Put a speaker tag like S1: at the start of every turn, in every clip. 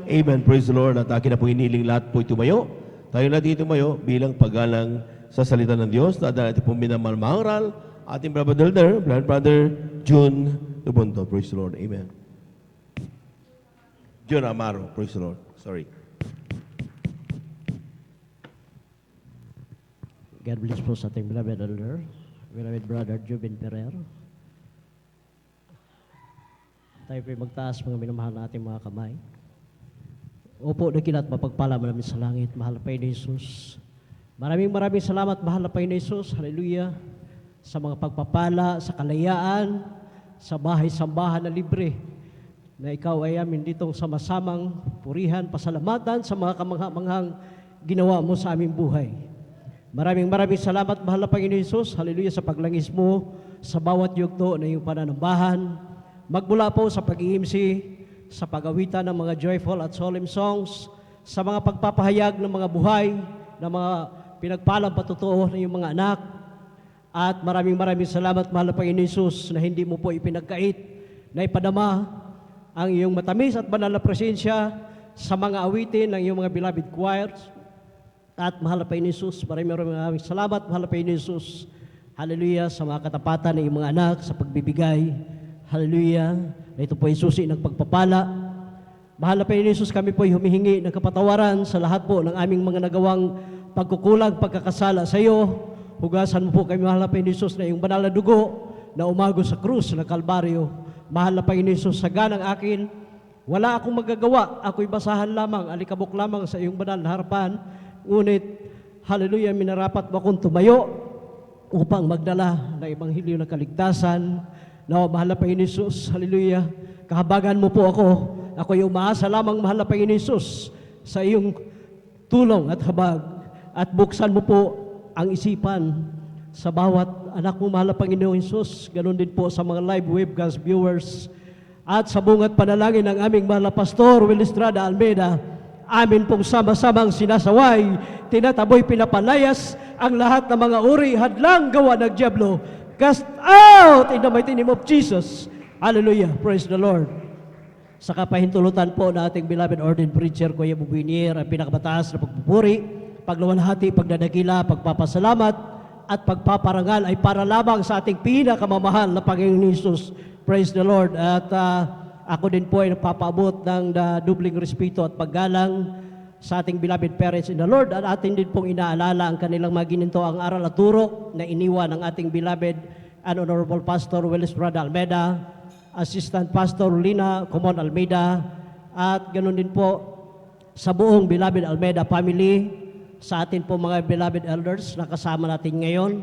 S1: Amen. Praise the Lord. At akin na po iniling lahat po tumayo. Tayo na dito tumayo bilang paggalang sa salita ng Diyos. Dahil natin po minamahal ating brother June Lubunto. Praise the Lord. Amen. June Amaro. Praise the Lord. Sorry.
S2: God bless po sa ating beloved elder, beloved brother Jubin Ferrer. Tayo po'y magtaas mga minamahal na ating mga kamay. Opo, dakilat mapagpala namin sa langit, mahal na Panginoon Jesus. Maraming salamat, mahal na Panginoon Jesus. Hallelujah. Sa mga pagpapala, sa kalayaan, sa bahay-sambahan na libre, na ikaw ay amin ditong sama-samang purihan, pasalamatan sa mga kamangha-manghang ginawa mo sa aming buhay. Maraming salamat, mahal na Panginoon Jesus. Hallelujah, sa paglangis mo sa bawat yugto na iyong pananambahan. Magmula po sa pag-iimsi, sa pag-awitan ng mga joyful at solemn songs, sa mga pagpapahayag ng mga buhay, ng mga pinagpalang patutuo ng iyong mga anak. At maraming salamat, mahal na Panginoon Jesus, na hindi mo po ipinagkait, na ipadama ang iyong matamis at banal na presensya sa mga awitin ng iyong mga beloved choirs. At mahal na Panginoon Jesus, maraming salamat, mahal na Panginoon Jesus. Hallelujah, sa mga katapatan ng iyong mga anak, sa pagbibigay. Hallelujah. Na ito po ay susi ng pagpapala. Mahal na Panginoon Jesus, kami po ay humihingi ng kapatawaran sa lahat po ng aming mga nagawang pagkukulang, pagkakasala sa iyo. Hugasan mo po kami, mahal na Panginoon Jesus, na iyong banal na dugo na umago sa krus ng Kalbaryo. Mahal na Panginoon Jesus, sa ganang akin, wala akong magagawa. Ako'y basahan lamang, alikabok lamang sa iyong banal na harapan. Ngunit, hallelujah, minarapat mo akong tumayo upang magdala ng Ebanghelyo ng kaligtasan. No, mahal na Panginoon Jesus, hallelujah, kahabagan mo po ako. Ako ay umaasa lamang, mahal na Panginoon Jesus, sa iyong tulong at habag. At buksan mo po ang isipan sa bawat anak mo, mahal na Panginoon Jesus. Ganon din po sa mga live webcast viewers. At sa bungat panalangin ng aming mahal na Pastor Will Estrada Almeida, amin pong sama-samang sinasaway, tinataboy, pinapalayas ang lahat ng mga uri, hadlang gawa ng Diablo. Cast out in the mighty name of Jesus. Hallelujah. Praise the Lord. Sa kapahintulutan po na ating beloved ordained preacher, Kuya Bubinier, ang pinakamataas na pagpupuri, pagluwalhati, pagdadakila, pagpapasalamat, at pagpaparangal ay para lamang sa ating pinakamamahal na Panginoon Jesus. Praise the Lord. At ako din po ay nagpapaabot ng dubling respeto at paggalang sa ating beloved parents in the Lord, at atin din pong inaalala ang kanilang magininto ang aral at turo na iniwan ng ating beloved and honorable Pastor Will Estrada Almeida, Assistant Pastor Lina Comon Almeida, at ganoon din po sa buong beloved Almeida family, sa atin po mga beloved elders na kasama natin ngayon,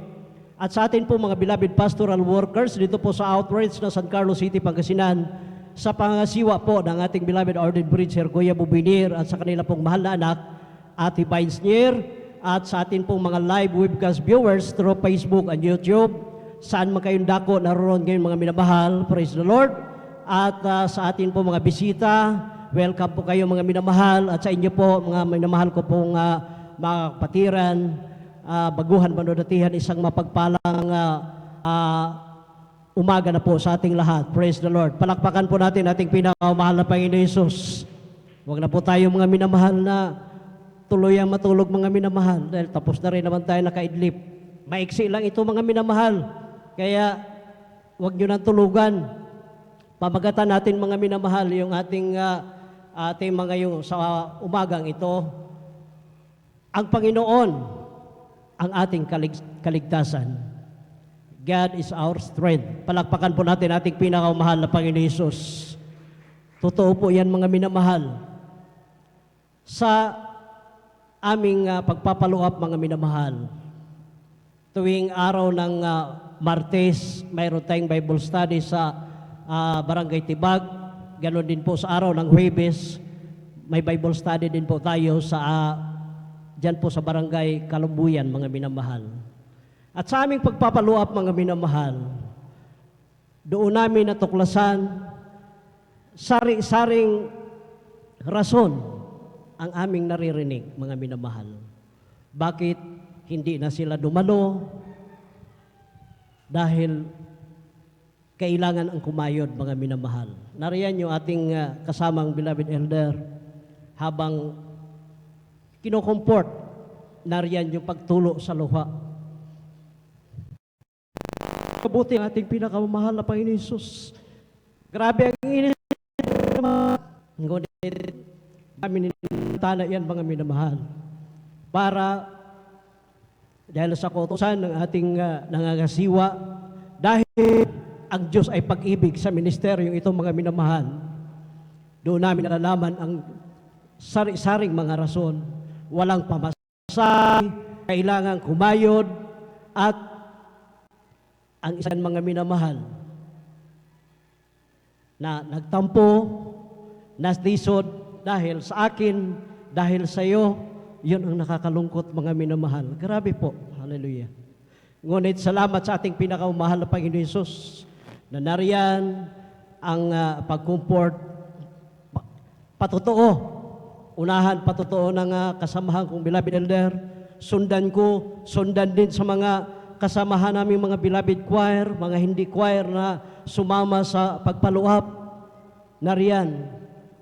S2: at sa atin po mga beloved pastoral workers dito po sa Outreach na San Carlos City, Pangasinan, sa pangasiwa po ng ating beloved ordained preacher, Kuya Bubinier, at sa kanila pong mahal na anak, Ate Vinesnier, at sa atin pong mga live webcast viewers through Facebook and YouTube, saan man kayong dako naroon ngayon mga minamahal, praise the Lord. At sa atin po mga bisita, welcome po kayo mga minamahal, at sa inyo po mga minamahal ko pong mga kapatiran, baguhan manudatihan, isang mapagpalang umaga na po sa ating lahat. Praise the Lord. Palakpakan po natin ating pinakamahal na Panginoon Jesus. Huwag na po tayo mga minamahal na tuluyang matulog mga minamahal, dahil tapos na rin naman tayo nakaidlip. Maiksi lang ito mga minamahal. Kaya huwag nyo nang tulugan. Pamagatan natin mga minamahal yung ating mga yung sa umagang ito. Ang Panginoon ang ating kaligtasan. God is our strength. Palakpakan po natin ating pinakamahal na Panginoon Jesus. Totoo po yan mga minamahal. Sa aming pagpapaluap mga minamahal, tuwing araw ng Martes, mayroon tayong Bible study sa Barangay Tibag. Ganon din po sa araw ng Huwebes, may Bible study din po tayo sa dyan po sa Barangay Kalumbuyan mga minamahal. At sa aming pagpapaluap mga minamahal, doon namin natuklasan sari-saring rason ang aming naririnig mga minamahal. Bakit hindi na sila dumalo? Dahil kailangan ang kumayod mga minamahal. Nariyan yung ating kasamang beloved elder, habang kinokomport, nariyan yung pagtulo sa luha. Mabuti ang ating pinakamahal na Panginoon Hesus. Grabe ang init. Ngunit kami nilitala yan, mga minamahal, para dahil sa kautusan ng ating nangangasiwa, dahil ang Diyos ay pag-ibig sa ministeryong ito, mga minamahal, doon namin nalalaman ang sari-saring mga rason. Walang pamasahe, kailangan kumayod, at ang isang mga minamahal na nagtampo, nasdisod dahil sa akin, dahil sa iyo, yun ang nakakalungkot, mga minamahal. Grabe po. Hallelujah. Ngunit salamat sa ating pinakamahal na Panginoon Hesus na nariyan ang pag-comfort, patotoo, unahan patotoo ng kasamahan kong beloved elder, sundan ko, sundan din sa mga kasamahan namin mga beloved choir, mga hindi choir na sumama sa pagpaluap, nariyan,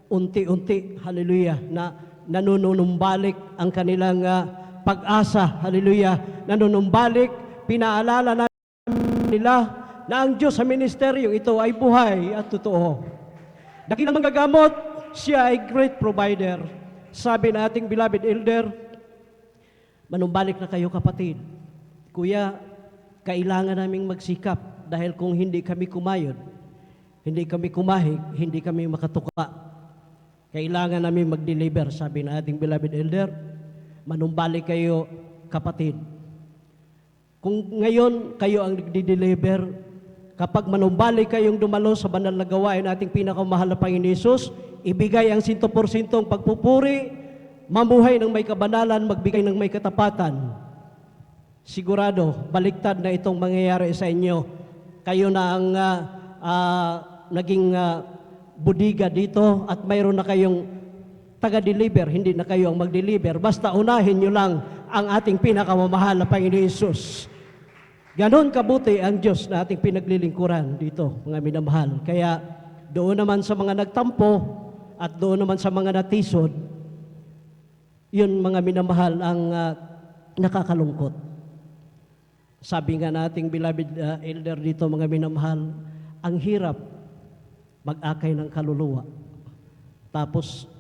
S2: unti-unti, hallelujah, na nanunumbalik ang kanilang pag-asa, hallelujah, nanunumbalik, pinaalala na nila na ang Diyos sa ministeryo ito ay buhay at totoo. Dakilang manggagamot, siya ay great provider. Sabi na ating beloved elder, manumbalik na kayo kapatid. Kuya, kailangan naming magsikap dahil kung hindi kami kumayod, hindi kami kumahig, hindi kami makatuka. Kailangan namin mag-deliver, sabi na ating beloved elder. Manumbalik kayo kapatid. Kung ngayon kayo ang nagdi-deliver, kapag manumbalik kayong dumalo sa banal na gawain ating pinakamahal na Panginoon Hesus, ibigay ang 100% pagpupuri, mamuhay ng may kabanalan, magbigay ng may katapatan. Sigurado, baliktad na itong mangyayari sa inyo. Kayo na ang naging budiga dito at mayroon na kayong taga-deliver, hindi na kayo ang mag-deliver. Basta unahin nyo lang ang ating pinakamamahal na Panginoon Hesus. Ganon kabuti ang Diyos na ating pinaglilingkuran dito, mga minamahal. Kaya doon naman sa mga nagtampo at doon naman sa mga natisod, yun, mga minamahal, ang nakakalungkot. Sabi nga nating beloved elder dito, mga minamahal, ang hirap mag-akay ng kaluluwa. Tapos,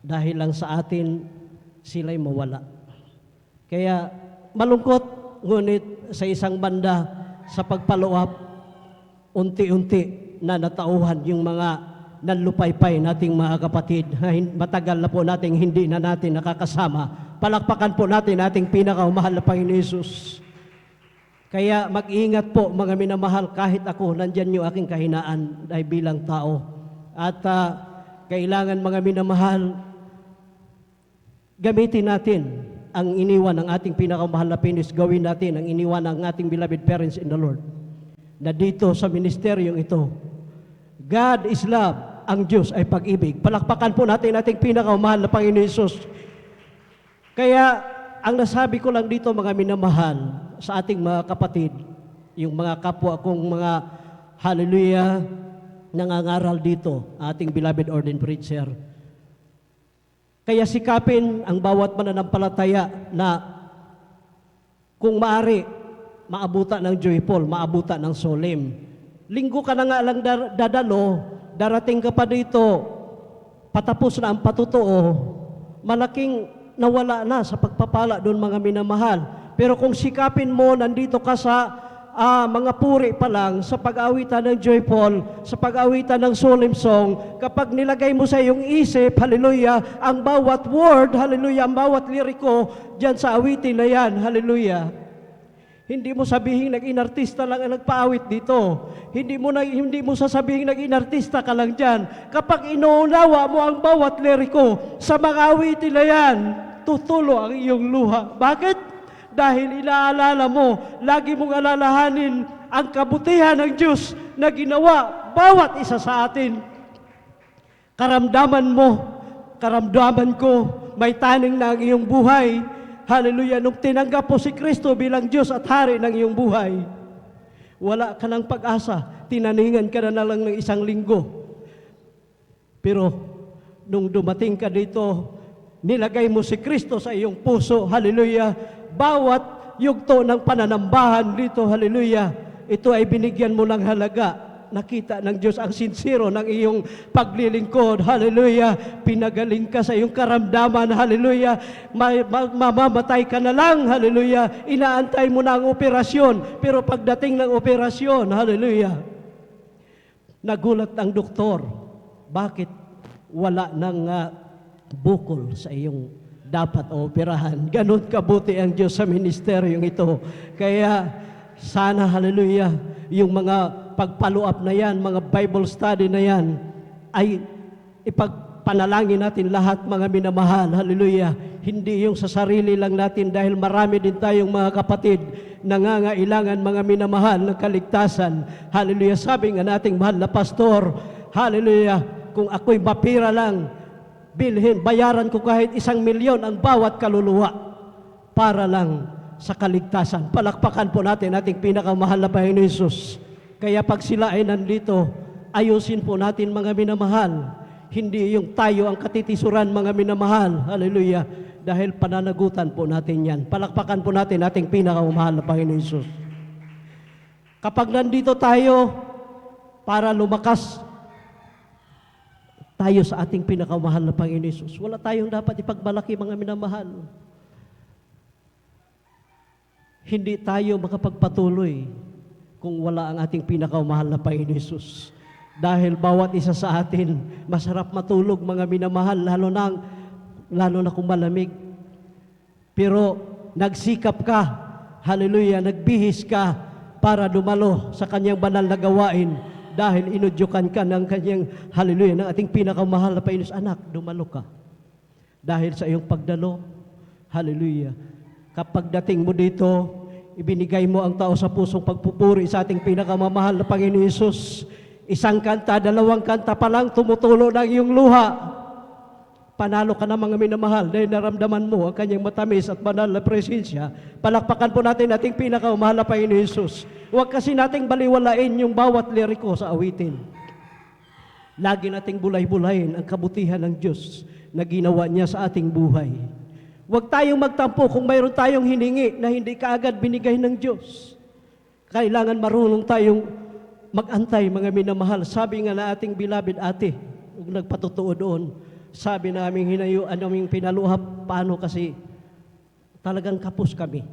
S2: dahil lang sa atin, sila'y mawala. Kaya, malungkot, ngunit sa isang banda, sa pagpaluap, unti-unti na natauhan yung mga nanlupaypay nating mga kapatid. Matagal na po nating hindi na natin nakakasama. Palakpakan po natin ating pinakamahal na Panginoon Hesus. Kaya mag-ingat po, mga minamahal, kahit ako, nandyan yung aking kahinaan dahil bilang tao. At kailangan, mga minamahal, gamitin natin ang iniwan ng ating pinakamahal na Panginoon, gawin natin ang iniwan ng ating beloved parents in the Lord. Na dito sa ministeryong ito, God is love, ang Diyos ay pag-ibig. Palakpakan po natin ating pinakamahal na Panginoon Hesus. Kaya, ang nasabi ko lang dito, mga minamahal, sa ating mga kapatid, yung mga kapwa kong mga hallelujah, nangangaral dito, ating beloved ordained preacher. Kaya sikapin ang bawat mananampalataya na kung maaari, maabutan ng joyful, maabutan ng solemn. Linggo ka na nga lang dadalo, darating ka pa dito, patapos na ang patutuo, malaking nawala na sa pagpapala doon, mga minamahal. Pero kung sikapin mo, nandito ka sa mga puri pa lang, sa pag-awitan ng joyful, sa pag-awitan ng solemn song, kapag nilagay mo sa iyong isip, hallelujah, ang bawat word, hallelujah, ang bawat liriko, dyan sa awitin na yan, hallelujah. Hindi mo sabihin nag-inartista lang ang nagpaawit dito. Hindi mo sasabihin nag-inartista ka lang dyan. Kapag inuunawa mo ang bawat liriko sa mga awitin na yan, tutulo ang iyong luha. Bakit? Dahil inaalala mo, lagi mong alalahanin ang kabutihan ng Diyos na ginawa bawat isa sa atin. Karamdaman mo, karamdaman ko, may taning na ang iyong buhay. Hallelujah, nung tinanggap po si Kristo bilang Diyos at Hari ng iyong buhay, wala ka ng pag-asa, tinaningan ka na lang ng 1 linggo. Pero, nung dumating ka dito, nilagay mo si Kristo sa iyong puso, hallelujah. Bawat yugto ng pananambahan dito, hallelujah, ito ay binigyan mo ng halaga. Nakita ng Diyos ang sincero ng iyong paglilingkod, hallelujah. Pinagaling ka sa iyong karamdaman, hallelujah. Mamamatay ka na lang, hallelujah. Inaantay mo na ang operasyon, pero pagdating ng operasyon, hallelujah, nagulat ang doktor. Bakit wala ng bukol sa iyong dapat operahan? Ganon kabuti ang Diyos sa ministeryong ito. Kaya sana, hallelujah, yung mga pag-follow-up na yan, mga Bible study na yan, ay ipagpanalangin natin lahat, mga minamahal, hallelujah. Hindi yung sa sarili lang natin, dahil marami din tayong mga kapatid nangangailangan, mga minamahal, ng kaligtasan. Hallelujah. Sabi nga nating mahal na pastor, hallelujah, kung ako'y mapira lang, bilhin, bayaran ko kahit 1,000,000 ang bawat kaluluwa para lang sa kaligtasan. Palakpakan po natin ating pinakamahal na Panginoon Hesus. Kaya pag sila ay nandito, ayusin po natin, mga minamahal. Hindi yung tayo ang katitisuran, mga minamahal. Hallelujah. Dahil pananagutan po natin yan. Palakpakan po natin ating pinakamahal na Panginoon Hesus. Kapag nandito tayo para lumakas tayo sa ating pinakamahal na Panginoon Hesus, wala tayong dapat ipagmalaki, mga minamahal. Hindi tayo makapagpatuloy kung wala ang ating pinakamahal na Panginoon Hesus. Dahil bawat isa sa atin, masarap matulog, mga minamahal, lalo na kung malamig. Pero nagsikap ka, hallelujah, nagbihis ka para dumalo sa kanyang banal na gawain, dahil inudyukan ka ng kanyang, hallelujah, ng ating pinakamahal na Panginoon. Anak, dumalo ka. Dahil sa iyong pagdalo, hallelujah, kapag dating mo dito, ibinigay mo ang tao sa pusong pagpupuri sa ating pinakamamahal na Panginoon Hesus. 1 kanta, 2 kanta pa lang, tumutulo ng iyong luha. Panalo ka na, mga minamahal, dahil naramdaman mo ang kanyang matamis at banal na presensya. Palakpakan po natin ating pinakamamahal na Panginoon Hesus. Huwag kasi nating baliwalain yung bawat liriko sa awitin. Lagi nating bulay-bulayin ang kabutihan ng Diyos na ginawa niya sa ating buhay. Huwag tayong magtampo kung mayroon tayong hiningi na hindi kaagad binigay ng Diyos. Kailangan marunong tayong mag-antay, mga minamahal. Sabi nga na ating beloved ate, kung nagpatotoo doon, sabi namin hinayuan, naming pinaluhap, paano kasi talagang kapos kami.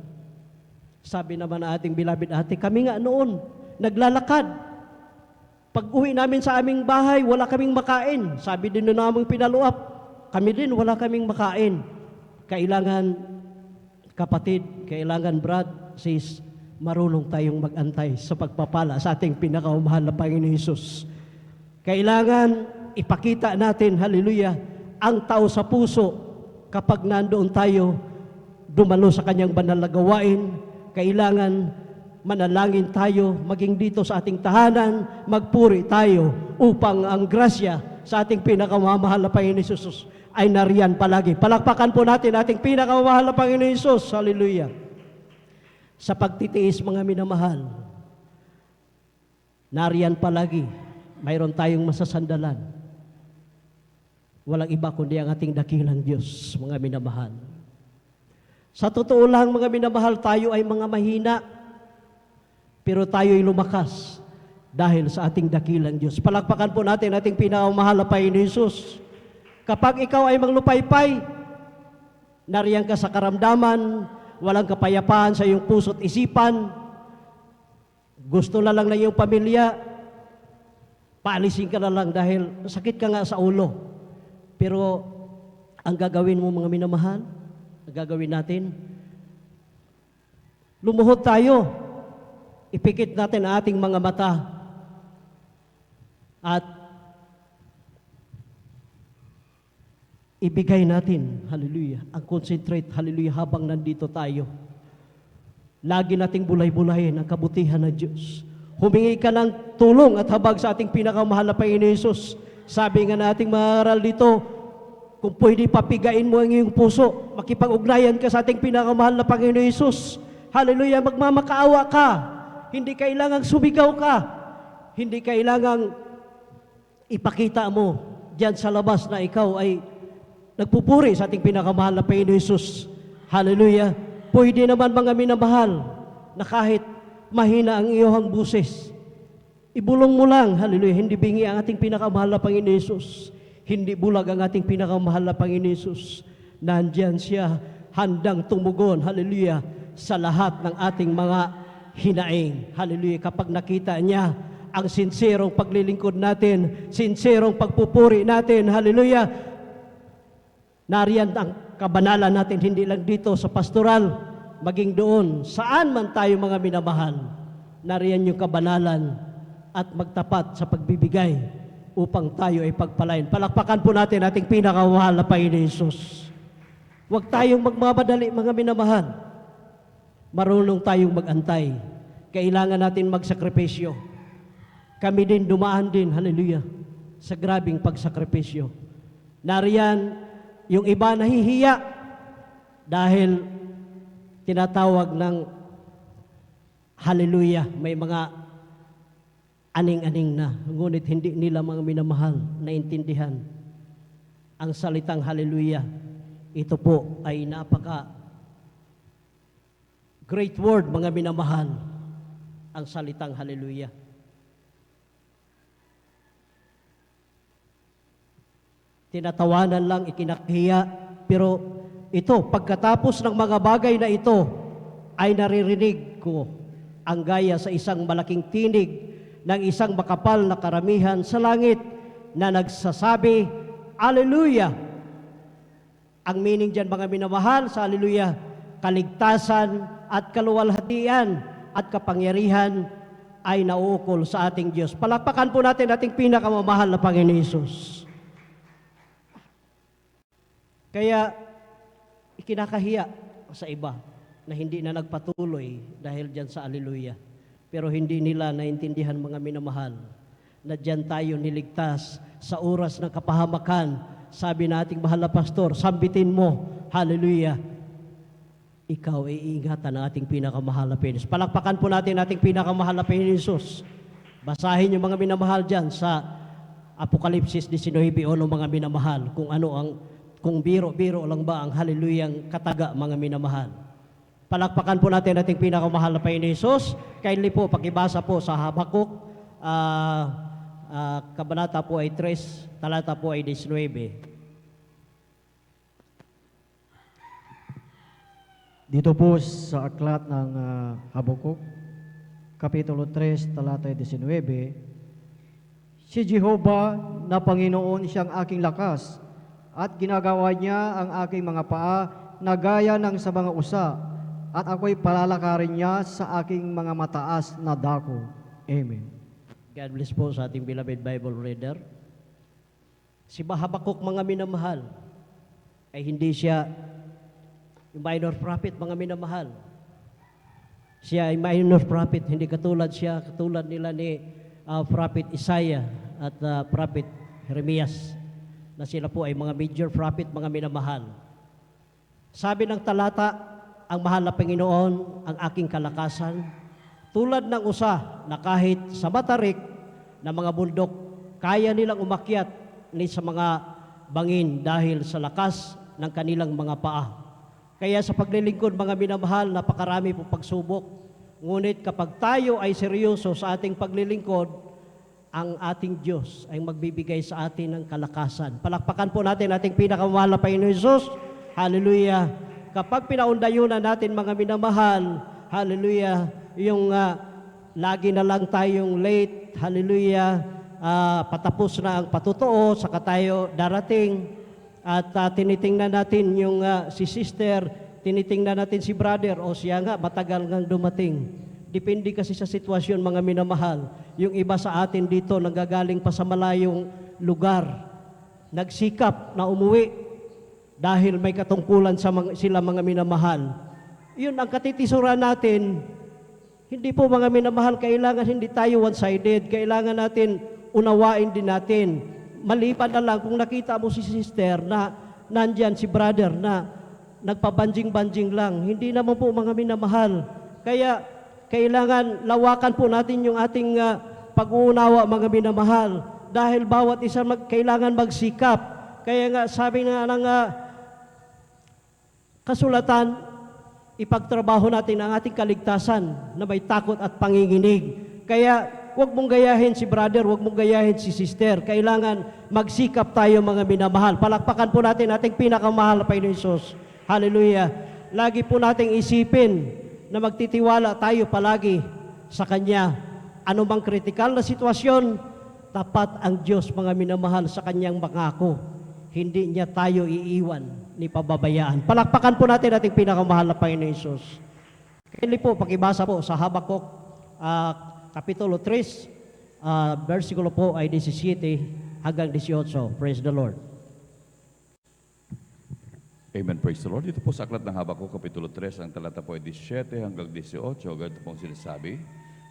S2: Sabi naman na ating beloved ate, kami nga noon, naglalakad. Pag uwi namin sa aming bahay, wala kaming makain. Sabi din na naming pinaluhap, kami din wala kaming makain. Kailangan, kapatid, kailangan brad, sis, marunong tayong mag-antay sa pagpapala sa ating pinakamahal na Panginoon Hesus. Kailangan ipakita natin, hallelujah, ang tao sa puso kapag nandoon tayo dumalo sa kanyang banal na gawain. Kailangan manalangin tayo, maging dito sa ating tahanan, magpuri tayo upang ang grasya sa ating pinakamamahal na Panginoon Hesus ay nariyan palagi. Palakpakan po natin ating pinakamamahal na Panginoon Hesus. Hallelujah. Sa pagtitiis, mga minamahal, nariyan palagi. Mayroon tayong masasandalan. Walang iba kundi ang ating dakilang Diyos, mga minamahal. Sa totoo lang, mga minamahal, tayo ay mga mahina, pero tayo'y lumakas dahil sa ating dakilang Diyos. Palakpakan po natin ating pinakamahal na Panginoon Hesus. Kapag ikaw ay manglupaypay, nariyan ka sa karamdaman, walang kapayapaan sa iyong puso't isipan, gusto na lang ng iyong pamilya, paalisin ka na lang dahil sakit ka nga sa ulo. Pero ang gagawin mo, mga minamahal, ang gagawin natin, lumuhod tayo, ipikit natin ang ating mga mata, at ibigay natin, hallelujah, ang concentrate, hallelujah, habang nandito tayo. Lagi nating bulay-bulayin ang kabutihan ng Diyos. Humingi ka ng tulong at habag sa ating pinakamahal na Panginoon Hesus. Sabi nga nating mga aral dito, kung pwede papigain mo ang iyong puso, makipag-ugnayan ka sa ating pinakamahal na Panginoon Hesus. Hallelujah, magmamakaawa ka. Hindi kailangang sumigaw ka. Hindi kailangang ipakita mo diyan sa labas na ikaw ay nagpupuri sa ating pinakamahal na Panginoon Jesus. Hallelujah. Pwede naman mga minamahal na kahit mahina ang iyong buses, ibulong mo lang, hallelujah, hindi bingi ang ating pinakamahal na Panginoon Jesus. Hindi bulag ang ating pinakamahal na Panginoon Jesus. Nandyan siya, handang tumugon, hallelujah, sa lahat ng ating mga hinaing. Hallelujah. Kapag nakita niya ang sinserong paglilingkod natin, sinserong pagpupuri natin, hallelujah, nariyan ang kabanalan natin, hindi lang dito sa pastoral, maging doon, saan man tayo mga minamahal, nariyan yung kabanalan at magtapat sa pagbibigay upang tayo ay pagpalain. Palakpakan po natin ating pinakamahal na Panginoon Jesus. Huwag tayong magmamadali mga minamahal. Marunong tayong magantay. Kailangan natin magsakripisyo. Kami din dumaan din, hallelujah, sa grabing pagsakripisyo. Nariyan, yung iba nahihiya dahil tinatawag ng hallelujah, may mga aning-aning na. Ngunit hindi nila mga minamahal naintindihan ang salitang hallelujah. Ito po ay napaka great word mga minamahal, ang salitang hallelujah. Tinatawanan lang, ikinakahiya, pero ito, pagkatapos ng mga bagay na ito, ay naririnig ko ang gaya sa isang malaking tinig ng isang makapal na karamihan sa langit na nagsasabi, Hallelujah! Ang meaning dyan mga minamahal sa Hallelujah, kaligtasan at kaluwalhatian at kapangyarihan ay nauukol sa ating Diyos. Palakpakan po natin ating pinakamamahal na Panginoon Hesus. Kaya, ikinakahiya sa iba na hindi na nagpatuloy dahil dyan sa Hallelujah. Pero hindi nila naintindihan mga minamahal na dyan tayo niligtas sa oras ng kapahamakan. Sabi nating mahal na pastor, sambitin mo, hallelujah, ikaw ay iingatan ng ating pinakamahal na Panginoon. Palakpakan po natin ating pinakamahal na Panginoon Jesus. Basahin yung mga minamahal dyan sa Apokalipsis 19:1 mga minamahal, kung biro-biro lang ba ang hallelujah kataga mga minamahal. Palakpakan po natin ating pinakamahal na Panginoon Jesus. Kindly po, pakibasa po sa Habakuk, kabanata po ay 3, talata po ay 19.
S3: Dito po sa aklat ng Habakuk, Kapitulo 3, talata 19, si Jehovah na Panginoon siyang aking lakas, at ginagawa niya ang aking mga paa na gaya ng sa mga usa, at ako'y palalakarin niya sa aking mga mataas na dako. Amen.
S2: God bless po sa ating beloved Bible reader. Si Habakuk mga minamahal ay hindi siya yung minor prophet mga minamahal. Siya ay minor prophet, hindi katulad nila ni Prophet Isaiah at Prophet Jeremias, na sila po ay mga major prophet, mga minamahal. Sabi ng talata, ang mahal na Panginoon, ang aking kalakasan, tulad ng usa na kahit sa matarik na mga bundok, kaya nilang umakyat ni sa mga bangin dahil sa lakas ng kanilang mga paa. Kaya sa paglilingkod, mga minamahal, napakarami po pagsubok. Ngunit kapag tayo ay seryoso sa ating paglilingkod, ang ating Diyos ay magbibigay sa atin ng kalakasan. Palakpakan po natin ating pinakamahal na Panginoon Jesus. Hallelujah. Kapag pinaundayunan natin mga minamahal, hallelujah, yung lagi na lang tayong late, hallelujah, patapos na ang patutuo, saka tayo darating, at tinitingnan natin yung si sister, tinitingnan natin si brother, o siya nga, matagal ngang dumating. Depende kasi sa sitwasyon mga minamahal. Yung iba sa atin dito, nanggagaling pa sa malayong lugar, nagsikap na umuwi dahil may katungkulan sila mga minamahal. Yun ang katitisura natin. Hindi po mga minamahal, kailangan hindi tayo one-sided. Kailangan natin unawain din natin. Maliban na lang kung nakita mo si sister na nandyan si brother na nagpabanjing-banjing lang. Hindi naman po mga minamahal. Kaya kailangan lawakan po natin yung ating pag-uunawa mga minamahal. Dahil bawat isa kailangan magsikap Kaya nga sabi nga ng kasulatan, ipagtrabaho natin ang ating kaligtasan na may takot at panginginig. Kaya huwag mong gayahin si brother, huwag mong gayahin si sister. Kailangan magsikap tayo mga minamahal. Palakpakan po natin ating pinakamahal na Panginoon Hesus. Hallelujah. Lagi po nating isipin na magtitiwala tayo palagi sa Kanya. Ano bang kritikal na sitwasyon, tapat ang Diyos mga minamahal sa Kanyang pangako. Hindi niya tayo iiwan ni pababayaan. Palakpakan po natin ating pinakamahal na Panginoon Hesus. Kaya po, pakibasa po sa Habakuk, Kapitulo 3, versikulo po ay 17 hanggang 18. Praise the Lord.
S4: Amen. Praise the Lord. Dito po sa aklat ng Habakuk, Kapitulo 3, ang talata po ay 17 hanggang 18. Ganito pong sinasabi,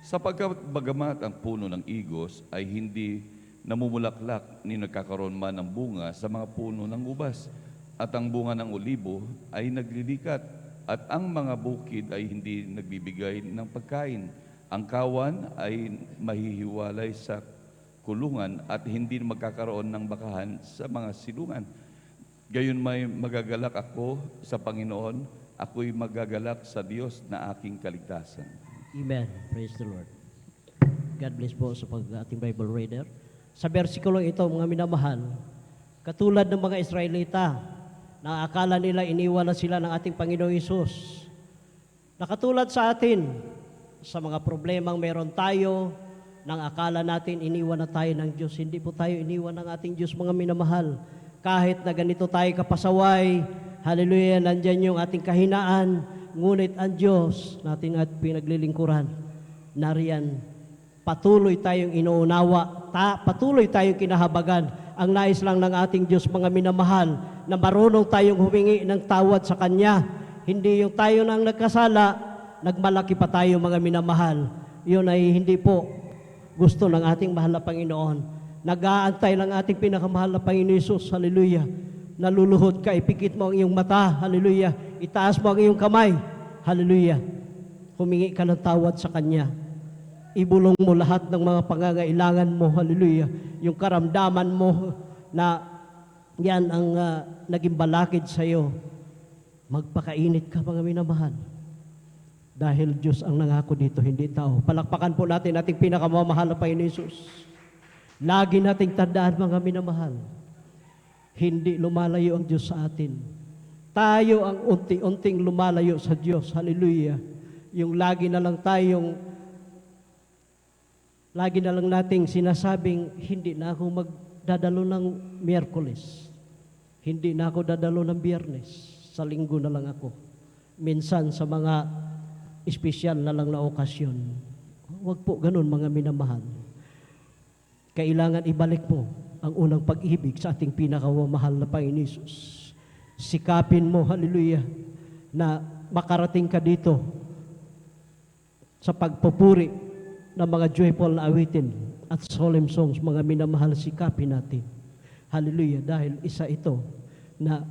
S4: sapagkat bagamat ang puno ng igos ay hindi namumulaklak ni nagkakaroon man ng bunga sa mga puno ng ubas, at ang bunga ng olibo ay naglilikat, at ang mga bukid ay hindi nagbibigay ng pagkain. Ang kawan ay mahihiwalay sa kulungan at hindi magkakaroon ng bakahan sa mga silungan. Gayon may magagalak ako sa Panginoon, ako'y magagalak sa Diyos na aking kaligtasan.
S2: Amen. Praise the Lord. God bless po sa ating Bible reader. Sa versikulo ito, mga minamahal, katulad ng mga Israelita na akala nila iniwan na sila ng ating Panginoong Hesus, na katulad sa atin, sa mga problemang meron tayo, nang akala natin iniwan na tayo ng Diyos, hindi po tayo iniwan ng ating Diyos, mga minamahal. Kahit na ganito tayo kapasaway, hallelujah, nandyan yung ating kahinaan, ngunit ang Diyos natin at pinaglilingkuran, nariyan, patuloy tayong inuunawa, patuloy tayong kinahabagan. Ang nais lang ng ating Diyos, mga minamahal, na marunong tayong humingi ng tawad sa Kanya. Hindi yung tayo nang nagkasala, nagmalaki pa tayo, mga minamahal. Yun ay hindi po gusto ng ating mahal na Panginoon. Nag-aantay lang ating pinakamahal na Panginoon Hesus, hallelujah. Naluluhod ka, ipikit mo ang iyong mata, hallelujah. Itaas mo ang iyong kamay, hallelujah. Humingi ka ng tawad sa Kanya. Ibulong mo lahat ng mga pangangailangan mo, hallelujah. Yung karamdaman mo na yan ang naging balakid sa iyo. Magpakainit ka, mga minamahal. Dahil Diyos ang nangako dito, hindi tao. Palakpakan po natin ating pinakamamahal na Panginoon Hesus. Lagi nating tandaan, mga minamahal, hindi lumalayo ang Diyos sa atin. Tayo ang unti-unting lumalayo sa Diyos. Hallelujah. Yung lagi na lang nating sinasabing, hindi na ako magdadalo ng Miyerkules. Hindi na ako dadalo ng Biyernes. Sa linggo na lang ako. Minsan sa mga espesyal na lang na okasyon. Huwag po ganun, mga minamahal. Kailangan ibalik mo ang unang pag-ibig sa ating pinakamamahal na Panginoon Hesus. Sikapin mo, hallelujah, na makarating ka dito sa pagpupuri ng mga joyful na awitin at solemn songs, mga minamahal, sikapin natin. Hallelujah, dahil isa ito na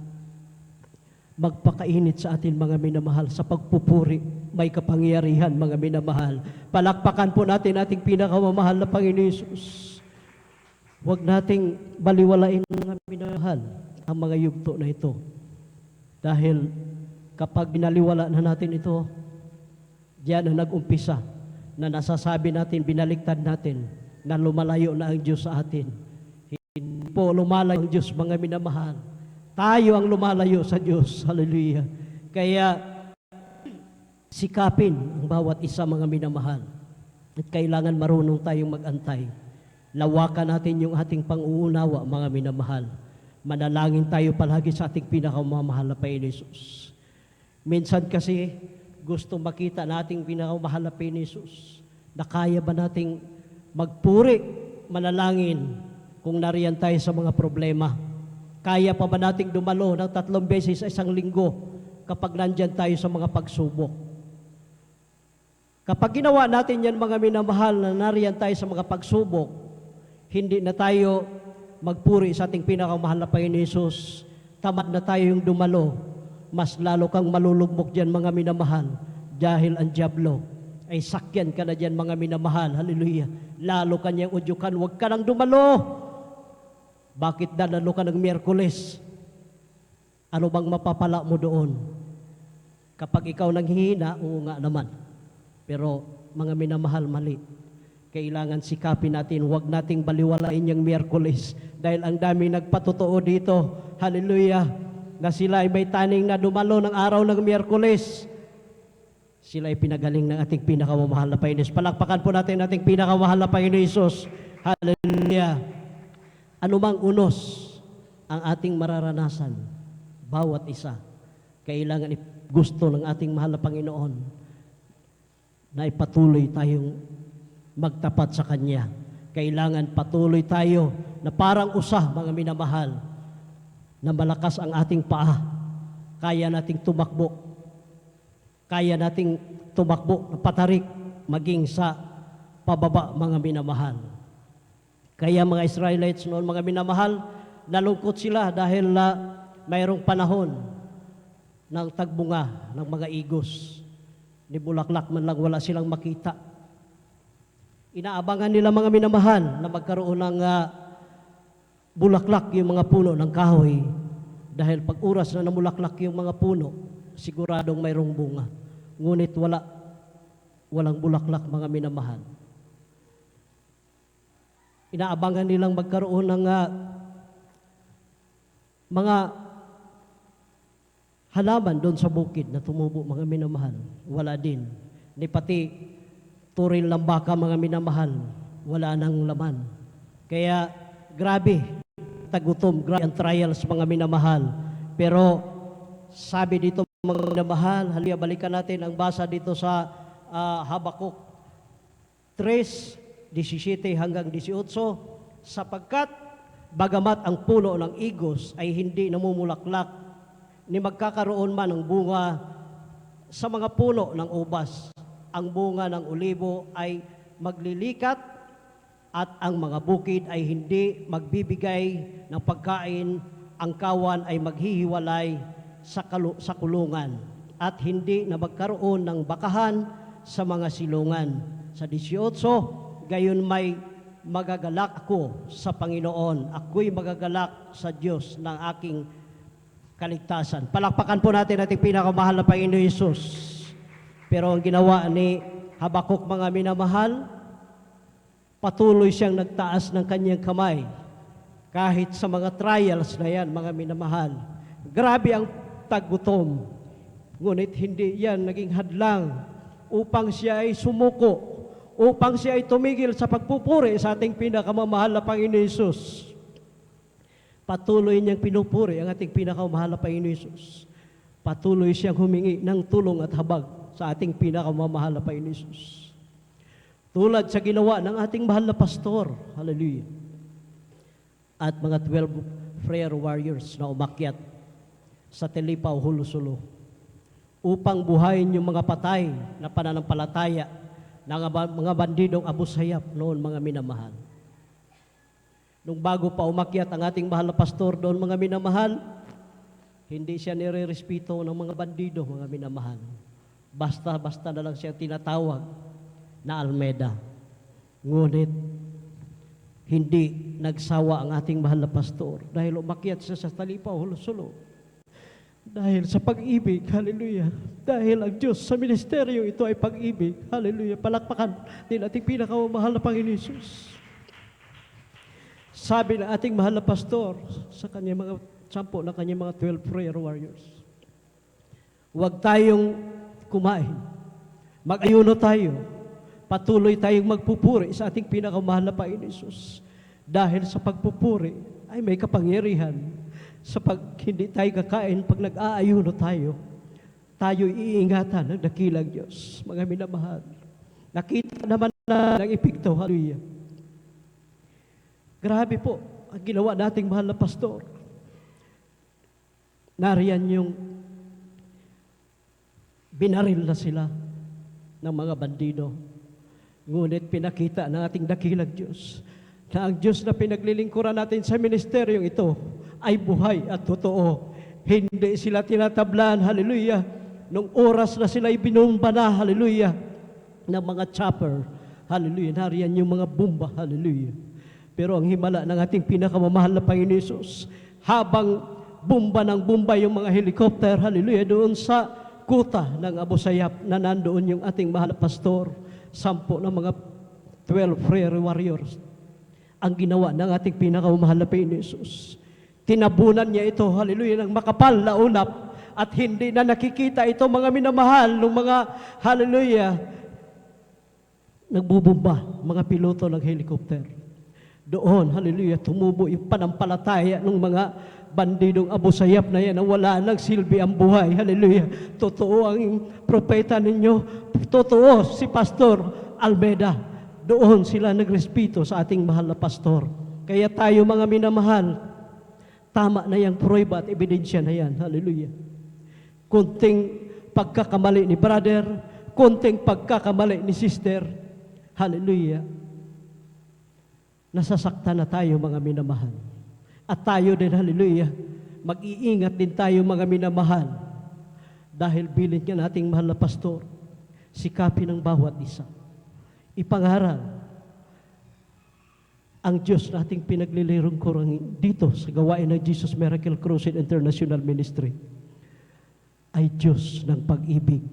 S2: magpakainit sa atin, mga minamahal, sa pagpupuri, may kapangyarihan, mga minamahal. Palakpakan po natin ating pinakamamahal na Panginoon Hesus. Huwag nating baliwalain, mga minamahal, ang mga yugto na ito. Dahil kapag binaliwala na natin ito, diyan na nag-umpisa, na nasasabi natin, binaliktad natin, na lumalayo na ang Diyos sa atin. Hindi po lumalayo ang Diyos, mga minamahal. Tayo ang lumalayo sa Diyos. Hallelujah. Kaya, sikapin ang bawat isa, mga minamahal. At kailangan marunong tayong mag-antay. Lawakan natin yung ating pang-uunawa, mga minamahal. Manalangin tayo palagi sa ating pinakamamahal na Panginoon Hesus. Minsan kasi, gusto makita nating pinakamahal na Panginoon Hesus, na kaya ba nating magpuri, manalangin, kung nariyan tayo sa mga problema. Kaya pa ba nating dumalo ng 3 beses sa isang linggo kapag nandyan tayo sa mga pagsubok? Kapag ginawa natin yan, mga minamahal, na nariyan tayo sa mga pagsubok, hindi na tayo magpuri sa ating pinakamahal na Panginoon Hesus. Tamad na tayo yung dumalo. Mas lalo kang malulugmok dyan, mga minamahal, dahil ang dyablo ay sakyan ka na dyan, mga minamahal. Hallelujah. Lalo kanyang udyukan, huwag ka nang dumalo. Bakit dadalo ka ng Miyerkules? Ano bang mapapala mo doon? Kapag ikaw nanghihina, oo nga naman. Pero mga minamahal, mali. Kailangan sikapin natin, huwag nating baliwalain yung Miyerkules. Dahil ang dami nagpatotoo dito, hallelujah, na sila ay may taning na dumalo ng araw ng Miyerkules. Sila ay pinagaling ng ating pinakamamahal na Panginoon. Palakpakan po natin ating pinakamamahal na Panginoon Isus. Hallelujah. Ano mang unos ang ating mararanasan, bawat isa, kailangan gusto ng ating mahal na Panginoon na ipatuloy tayong magtapat sa Kanya. Kailangan patuloy tayo na parang usah, mga minamahal, na malakas ang ating paa. Kaya nating tumakbo. Kaya nating tumakbo na patarik maging sa pababa, mga minamahal. Kaya mga Israelites noon, mga minamahal, nalungkot sila dahil mayroong panahon ng tagbunga ng mga igos. Ni bulaklak man lang wala silang makita. Inaabangan nila, mga minamahal, na magkaroon ng bulaklak yung mga puno ng kahoy. Dahil pag oras na namulaklak yung mga puno, siguradong mayroong bunga. Ngunit walang bulaklak, mga minamahal. Inaabangan nilang magkaroon ng mga halaman doon sa bukid na tumubo, mga minamahal. Wala din. Ni pati turil ng baka, mga minamahal, wala nang laman. Kaya grabe, tagutom, grabe ang trials, mga minamahal. Pero sabi dito, mga minamahal, halika balikan natin ang basa dito sa Habakuk 3:17 hanggang 18, sapagkat bagamat ang puno ng igos ay hindi namumulaklak, ni magkakaroon man ng bunga sa mga puno ng ubas, ang bunga ng olibo ay maglilikat at ang mga bukid ay hindi magbibigay ng pagkain, ang kawan ay maghihiwalay sa kulungan at hindi na magkaroon ng bakahan sa mga silungan. Sa 18, gayon may magagalak ako sa Panginoon. Ako'y magagalak sa Diyos ng aking kaligtasan. Palakpakan po natin ating pinakamahal na Panginoon Hesus. Pero ang ginawa ni Habakuk, mga minamahal, patuloy siyang nagtaas ng kanyang kamay. Kahit sa mga trials na yan, mga minamahal. Grabe ang tagutom. Ngunit hindi yan naging hadlang upang siya ay sumuko, upang siya ay tumigil sa pagpupuri sa ating pinakamamahal na Panginoon Hesus. Patuloy niyang pinupuri ang ating pinakamamahal na Panginoon Hesus. Patuloy siyang humingi ng tulong at habag sa ating pinakamamahal na Panginoon Hesus. Tulad sa ginawa ng ating mahal na pastor, hallelujah, at mga 12 prayer warriors na umakyat sa Telipaw, Hulusulo, upang buhayin yung mga patay na pananampalataya ng mga bandidong Abu Sayyaf noon, mga minamahal. Nung bago pa umakyat ang ating mahal na pastor doon, mga minamahal, hindi siya nire-respeto ng mga bandido, mga minamahal. Basta na lang siya tinatawag na Almeda. Ngunit, hindi nagsawa ang ating mahal na pastor dahil umakyat siya sa Talipaw, Hulusulo. Dahil sa pag-ibig, hallelujah. Dahil ang Diyos sa ministeryo ito ay pag-ibig, hallelujah. Palakpakan din ating pinakamahal na Panginoon Hesus. Sabi ng ating mahal na pastor sa kanyang mga sampo na kanyang mga 12 prayer warriors, huwag tayong kumain. Mag-ayuno tayo. Patuloy tayong magpupuri sa ating pinakamahal na Panginoon Hesus. Dahil sa pagpupuri ay may kapangyarihan. Sa pag hindi tayo kakain, pag nag-aayuno tayo, tayo iingatan ng dakilang Diyos, mga minamahal. Nakita naman na ng epekto, hallelujah. Grabe po ang ginawa nating mahal na pastor. Nariyan yung binaril na sila ng mga bandido. Ngunit pinakita ng ating dakilang Diyos na ang Diyos na pinaglilingkuran natin sa ministeryong ito ay buhay at totoo. Hindi sila tinatablan, hallelujah, nung oras na sila ibinumba na, hallelujah, ng mga chopper, hallelujah, nariyan yung mga bomba, hallelujah. Pero ang himala ng ating pinakamamahal na Panginoon Hesus, habang bomba ng bomba yung mga helicopter, hallelujah, doon sa kuta ng Abu Sayyaf na nandoon yung ating mahal na pastor, 10 ng mga 12 prayer warriors, ang ginawa ng ating pinakamamahal na Panginoon Hesus. Tinabunan niya ito, hallelujah, ng makapal na ulap at hindi na nakikita ito mga minamahal ng mga, hallelujah, nagbubumba, mga piloto ng helicopter. Doon, hallelujah, tumubo yung panampalataya ng mga bandidong Abu Sayyaf na yan na wala nang silbi ang buhay. Hallelujah. Totoo ang propeta ninyo. Totoo si Pastor Almeida. Doon sila nagrespeto sa ating mahal na pastor. Kaya tayo mga minamahal, tama na yung prueba at ebidensya na yan. Hallelujah. Kunting pagkakamali ni brother, kunting pagkakamali ni sister. Hallelujah. Nasasaktan na tayo mga minamahal. At tayo din, hallelujah, mag-iingat din tayo mga minamahal. Dahil bilin niya nating mahal na pastor, sikapin ng bawat isa. Ipangaral ang Diyos nating pinaglilirong kurang dito sa gawain ng Jesus Miracle Crusade International Ministry ay Diyos ng pag-ibig.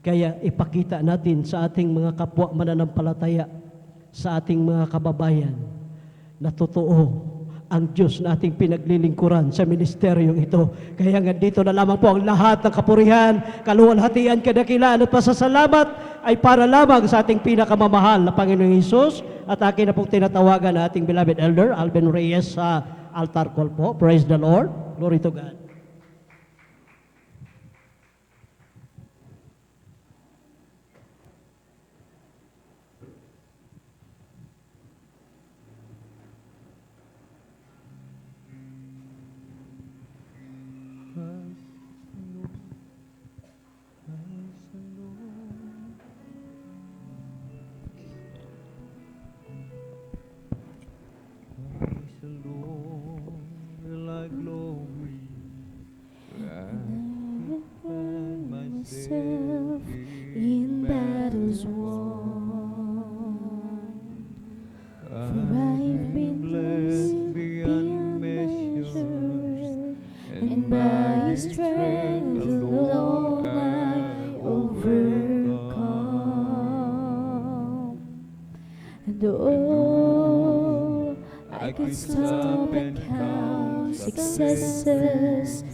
S2: Kaya ipakita natin sa ating mga kapwa mananampalataya, sa ating mga kababayan, na totoo ang Diyos na ating pinaglilingkuran sa ministeryong ito. Kaya nga dito na lamang po ang lahat ng kapurihan, kaluwalhatian, kadakilaan at pasasalamat ay para lamang sa ating pinakamamahal na Panginoong Hesus. At akin na pong tinatawagan na ating beloved elder, Alvin Reyes, sa altar call po. Praise the Lord. Glory to God.
S5: Myself in battles won, for I've been blessed beyond measure, and by His strength alone I overcome. And oh, I could stop and count successes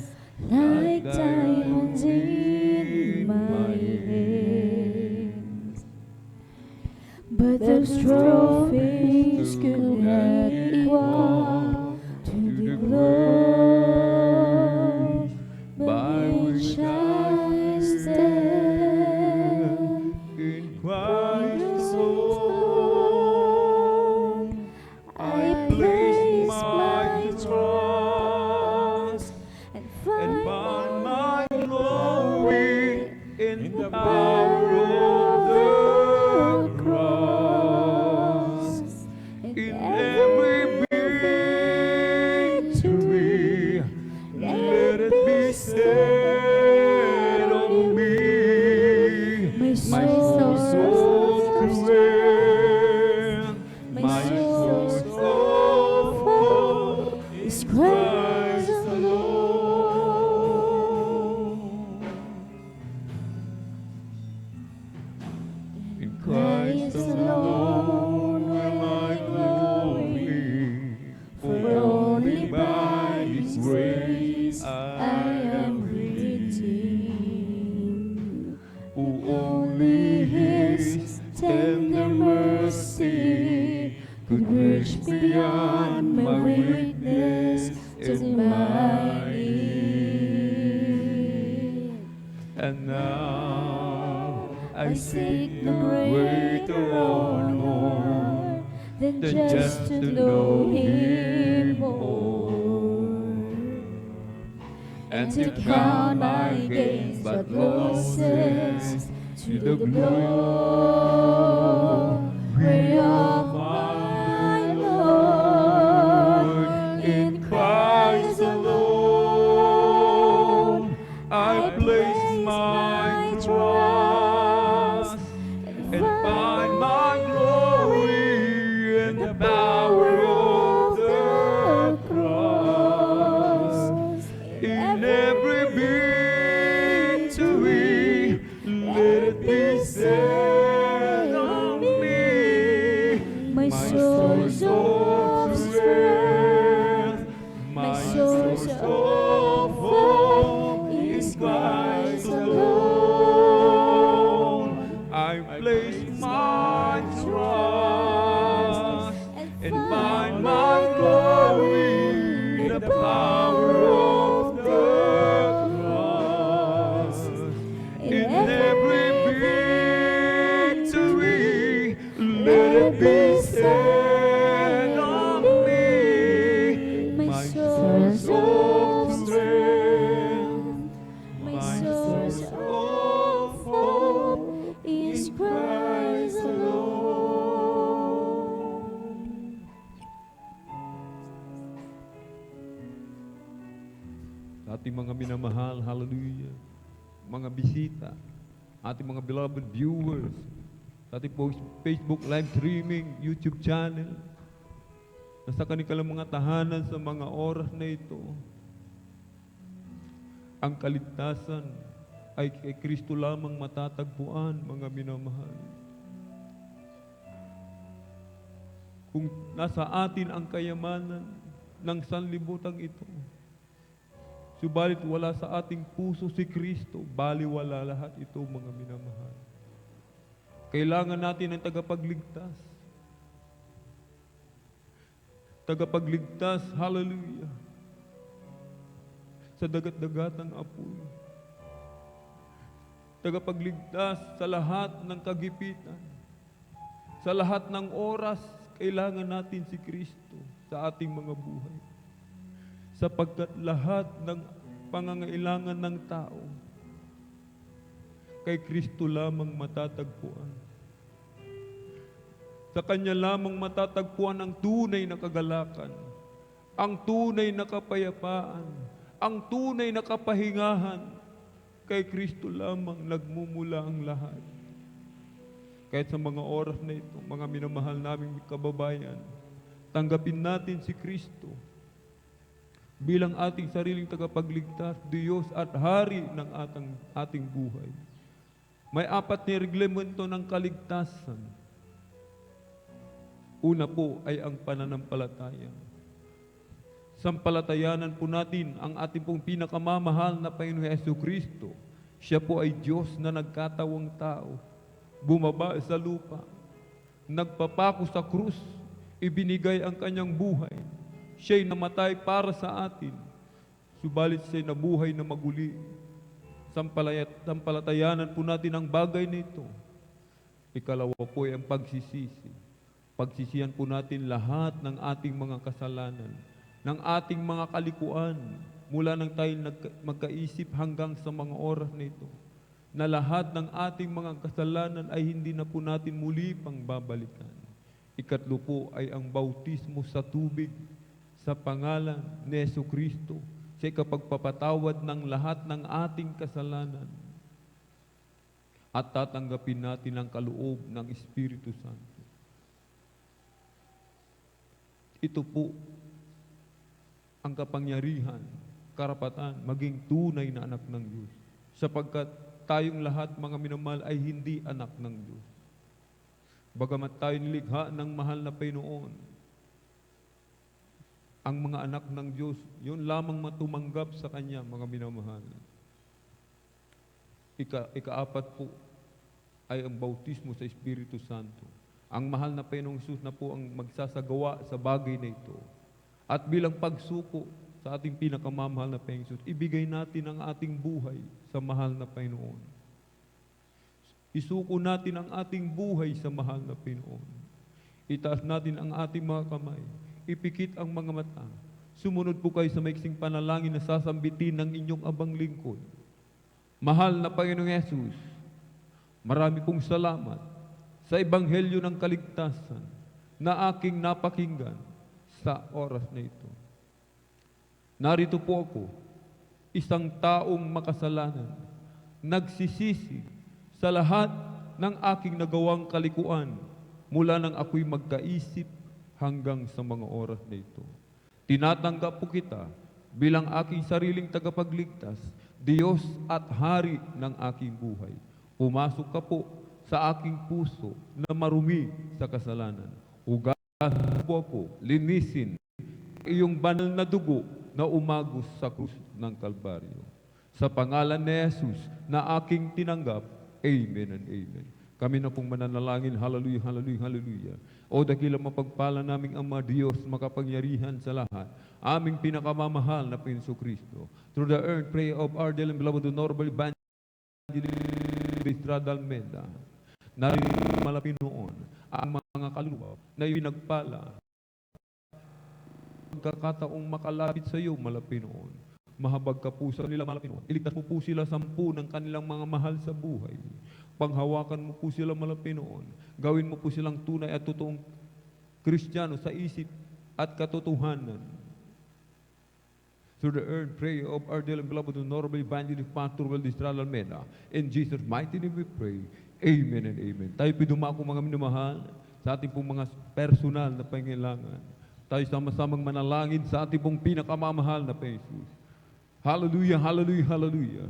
S5: like diamonds in my hands, but those trophies could not equal to the glory by which I stand in Christ alone. I place my trust and find my glory in the power of the cross. In every victory, let it be said of me, my soul cruel, my soul's hope is Christ alone. In Christ alone will I glory, for only by His grace I am redeemed. Who only His tender mercy could reach beyond my weakness to my need. And now I seek no greater honor than just to know Him more, and to count my gains but losses to the glory of my Lord. In Christ alone I place my trust and find my glory in the power of
S6: hallelujah, mga bisita, ating mga beloved viewers, sa ating po Facebook live streaming, YouTube channel, nasa kanilang mga tahanan sa mga oras na ito. Ang kaligtasan ay kay Kristo lamang matatagpuan, mga minamahal. Kung nasa atin ang kayamanan ng sanlibutan ito, subalit wala sa ating puso si Kristo, baliwala lahat ito, mga minamahal. Kailangan natin ng tagapagligtas. Tagapagligtas, hallelujah, sa dagat-dagatang apoy. Tagapagligtas sa lahat ng kagipitan. Sa lahat ng oras, kailangan natin si Kristo sa ating mga buhay. Sapagkat lahat ng pangangailangan ng tao, kay Kristo lamang matatagpuan. Sa Kanya lamang matatagpuan ang tunay na kagalakan, ang tunay na kapayapaan, ang tunay na kapahingahan. Kay Kristo lamang nagmumula ang lahat. Kahit sa mga oras na ito, mga minamahal naming kababayan, tanggapin natin si Kristo bilang ating sariling tagapagligtas, Diyos at Hari ng ating buhay. May 4 na reglamento ng kaligtasan. Una po ay ang pananampalataya. Sampalatayanan po natin ang ating pong pinakamamahal na Panginoon Jesucristo. Siya po ay Diyos na nagkatawang tao, bumaba sa lupa, nagpapako sa krus, ibinigay ang kanyang buhay. Siya'y namatay para sa atin, subalit siya'y nabuhay na maguli. Sampalatayanan po natin ang bagay nito. Ikalawa po ay ang pagsisisi. Pagsisihan po natin lahat ng ating mga kasalanan, ng ating mga kalikuan, mula nang tayo magkaisip hanggang sa mga oras nito, na lahat ng ating mga kasalanan ay hindi na po natin muli pang babalikan. Ikatlo po ay ang bautismo sa tubig, sa pangalan ni Jesucristo, sa ikapagpapatawad ng lahat ng ating kasalanan. At tatanggapin natin ang kaloob ng Espiritu Santo. Ito po ang kapangyarihan, karapatan, maging tunay na anak ng Diyos. Sapagkat tayong lahat, mga minamahal, ay hindi anak ng Diyos. Bagamat tayo nilikha ng mahal na Panginoon, ang mga anak ng Diyos, yun lamang matumanggap sa Kanya, mga minamahal. Ika-4 po ay ang bautismo sa Espiritu Santo. Ang mahal na Panginoong Hesus na po ang magsasagawa sa bagay na ito. At bilang pagsuko sa ating pinakamamahal na Panginoong Hesus, ibigay natin ang ating buhay sa mahal na Panginoon. Isuko natin ang ating buhay sa mahal na Panginoon. Itaas natin ang ating mga kamay. Ipikit ang mga mata. Sumunod po kayo sa maiksing panalangin na sasambitin ng inyong abang lingkod. Mahal na Panginoong Hesus, marami pong salamat sa Ebanghelyo ng Kaligtasan na aking napakinggan sa oras na ito. Narito po ako, isang taong makasalanan, nagsisisi sa lahat ng aking nagawang kalikuan mula nang ako'y magkaisip hanggang sa mga oras na ito. Tinatanggap po kita bilang aking sariling tagapagligtas, Diyos at Hari ng aking buhay. Pumasok ka po sa aking puso na marumi sa kasalanan. Hugasan po ako, linisin iyong banal na dugo na umagos sa krus ng Kalbaryo. Sa pangalan ni Jesus na aking tinanggap, Amen and Amen. Kami na pong mananalangin, hallelujah, hallelujah, hallelujah. O dakilang mapagpala naming Ama Diyos, makapangyarihan sa lahat, aming pinakamamahal na Panginoon Kristo. Through the earth, prayer of our dear and beloved Honorable Evangelist Estrada Almeda, narinig malapit noon ang mga kaluluwa na ipinagpala, pagkakataong makalapit sa iyo malapit noon. Mahabag ka po sa nila malapit noon. Iligtas mo po sila 10 ng kanilang mga mahal sa buhay. Panghawakan mo po sila malapit noon. Gawin mo po silang tunay at totoong Kristiyano sa isip at katotohanan. through the earned prayer of our dear and beloved Honorable Evangelist Pastor Valdistral Almeida. In Jesus' mighty name we pray. Amen and amen. Tayo dumako mga minamahal sa ating pong mga personal na pangailangan. Tayo sama-samang manalangin sa ating pong pinakamamahal na Jesus. Hallelujah, hallelujah, hallelujah.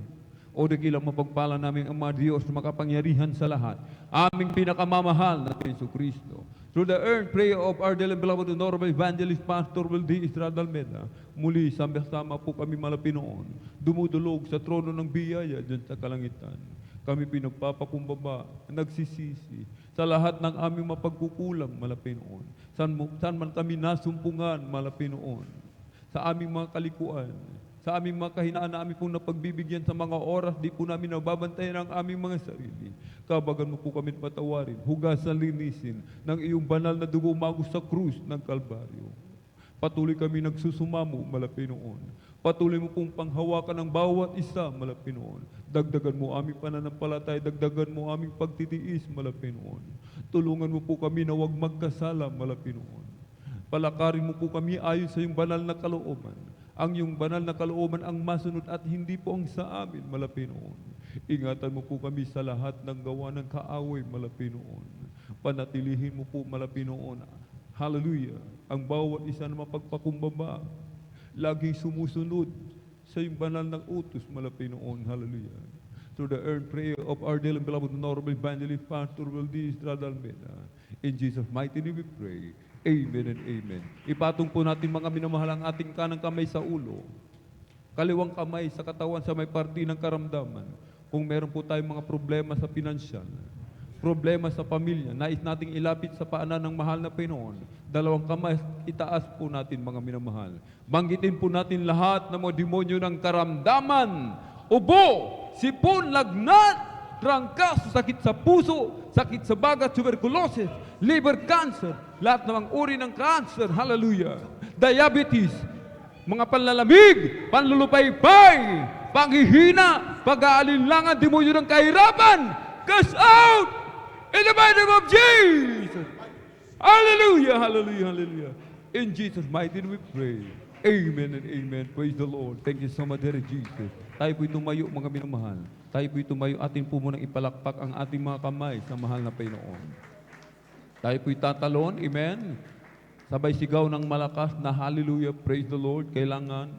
S6: O dakilang mapagpala namin ang mga Diyos na makapangyarihan sa lahat. Aming pinakamamahal na Yesu Kristo. Through the earned prayer of our dear and beloved Honorable Evangelist Pastor Valdi Estrada Almeida, muli sama-sama po kami malapinoon, dumudulog sa trono ng biyaya dyan sa kalangitan. Kami pinagpapakumbaba, nagsisisi sa lahat ng aming mapagkukulang malapinoon. Saan man kami nasumpungan malapinoon. Sa aming mga kalikuan, sa aming mga kahinaan na aming pong napagbibigyan sa mga oras, di po namin nababantayan ang aming mga sarili. Kabagan mo po kami patawarin, hugasan, linisin ng iyong banal na dugo umago sa krus ng Kalbaryo. Patuloy kami nagsusumamo malapinoon. Patuloy mo pong panghawakan ng bawat isa malapinoon. Dagdagan mo aming pananampalataya, dagdagan mo aming pagtitiis malapinoon. Tulungan mo po kami na huwag magkasala malapinoon. Palakarin mo po kami ayon sa iyong banal na kalooban. Ang iyong banal na kalooban ang masunod at hindi po ang sa amin malapinoon. Ingatan mo po kami sa lahat ng gawa ng kaaway malapinoon. Panatilihin mo po malapinoon. Hallelujah. Ang bawat isa na mapagpakumbaba, laging sumusunod sa iyong banal ng utos malapinoon. Hallelujah. Through the earned prayer of our dear and beloved Honorable Evangelist Pastor Valdi Estrada Almeida. In Jesus' mighty name we pray. Amen and amen. Ipatong po natin mga minamahal ang ating kanang kamay sa ulo, kaliwang kamay sa katawan sa may parte ng karamdaman. Kung meron po tayong mga problema sa pinansyal, problema sa pamilya, nais nating ilapit sa paanan ng mahal na Panginoon. Dalawang kamay, itaas po natin mga minamahal. Banggitin po natin lahat ng mga demonyo ng karamdaman, ubo, sipon, lagnat, trangkas, sakit sa puso, sakit sa bagat, tuberculosis, liver cancer, lahat ng mga uri ng cancer, hallelujah, diabetes, mga panlalamig, panlulupaypay, panghihina, pag-aalinlangan, demonyo ng kahirapan, cast out in the mighty name of Jesus. Hallelujah, hallelujah, hallelujah. In Jesus' mighty name we pray. Amen and amen. Praise the Lord. Thank you so much, Dear Jesus. Tayo po'y tumayo, mga minamahal. Tayo po'y tumayo, atin po munang ipalakpak ang ating mga kamay sa mahal na Panginoon. Tayo po'y tatalon, amen. Sabay sigaw ng malakas na hallelujah, praise the Lord. Kailangan